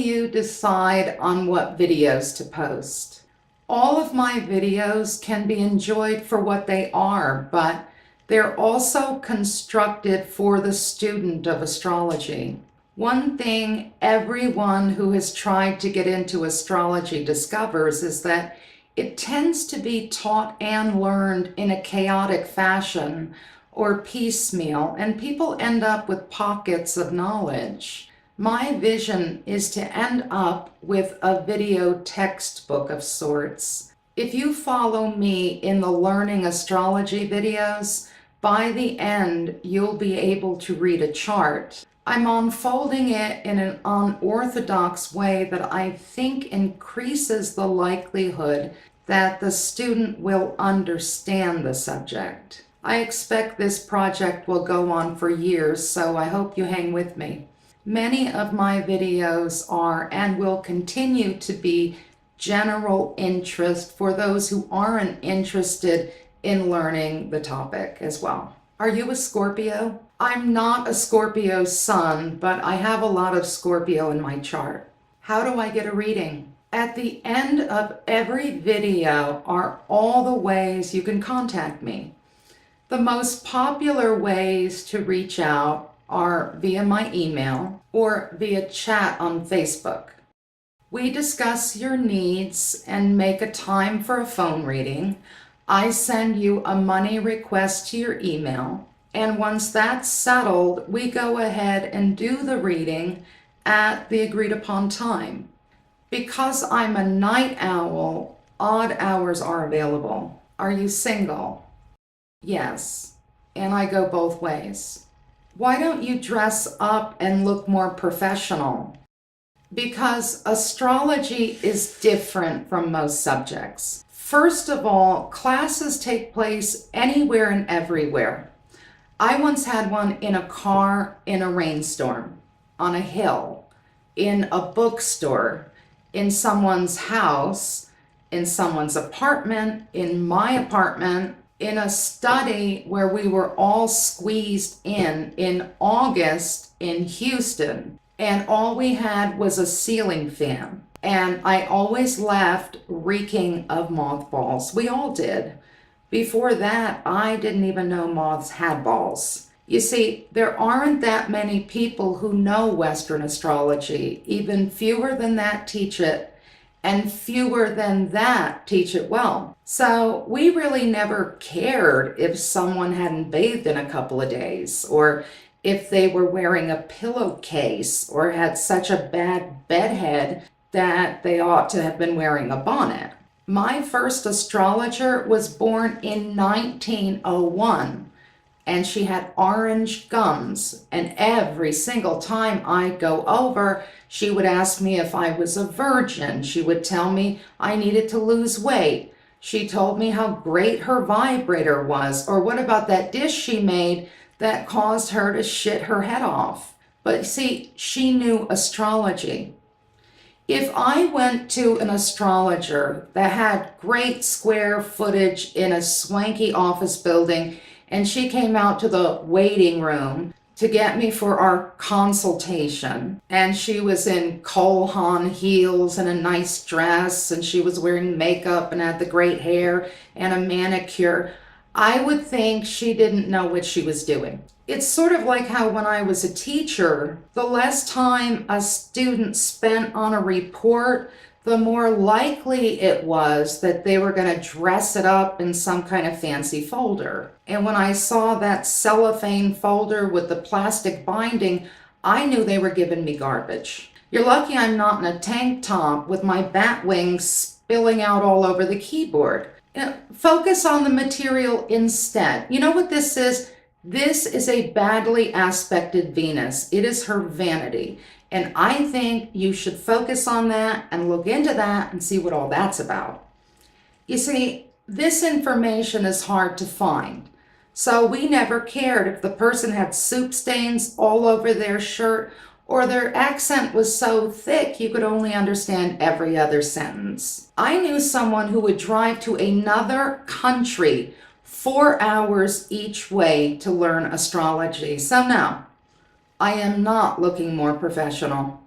you decide on what videos to post. All of my videos can be enjoyed for what they are, but they're also constructed for the student of astrology. One thing everyone who has tried to get into astrology discovers is that it tends to be taught and learned in a chaotic fashion or piecemeal, and people end up with pockets of knowledge. My vision is to end up with a video textbook of sorts. If you follow me in the learning astrology videos, by the end you'll be able to read a chart. I'm unfolding it in an unorthodox way that I think increases the likelihood that the student will understand the subject. I expect this project will go on for years, so I hope you hang with me. Many of my videos are and will continue to be general interest for those who aren't interested in learning the topic as well. Are you a Scorpio? I'm not a Scorpio sun, but I have a lot of Scorpio in my chart. How do I get a reading? At the end of every video are all the ways you can contact me. The most popular ways to reach out are via my email or via chat on Facebook. We discuss your needs and make a time for a phone reading. I send you a money request to your email, and once that's settled, we go ahead and do the reading at the agreed upon time. Because I'm a night owl, odd hours are available. Are you single? Yes, and I go both ways. Why don't you dress up and look more professional? Because astrology is different from most subjects. First of all, classes take place anywhere and everywhere. I once had one in a car in a rainstorm, on a hill, in a bookstore, in someone's house, in someone's apartment, in my apartment, in a study where we were all squeezed in August in Houston, and all we had was a ceiling fan. And I always left reeking of mothballs. We all did. Before that, I didn't even know moths had balls. You see, there aren't that many people who know Western astrology. Even fewer than that teach it, and fewer than that teach it well. So we really never cared if someone hadn't bathed in a couple of days, or if they were wearing a pillowcase, or had such a bad bedhead that they ought to have been wearing a bonnet. My first astrologer was born in 1901, and she had orange gums, and every single time I'd go over, she would ask me if I was a virgin. She would tell me I needed to lose weight. She told me how great her vibrator was, or what about that dish she made that caused her to shit her head off. But see, she knew astrology. If I went to an astrologer that had great square footage in a swanky office building, and she came out to the waiting room to get me for our consultation, and she was in Cole Haan heels and a nice dress, and she was wearing makeup and had the great hair and a manicure, I would think she didn't know what she was doing. It's sort of like how when I was a teacher, the less time a student spent on a report, the more likely it was that they were going to dress it up in some kind of fancy folder. And when I saw that cellophane folder with the plastic binding, I knew they were giving me garbage. You're lucky I'm not in a tank top with my bat wings spilling out all over the keyboard. Focus on the material instead. You know what this is? This is a badly aspected Venus. It is her vanity. And I think you should focus on that and look into that and see what all that's about. You see, this information is hard to find. So we never cared if the person had soup stains all over their shirt or their accent was so thick you could only understand every other sentence. I knew someone who would drive to another country 4 hours each way to learn astrology. So no, I am not looking more professional.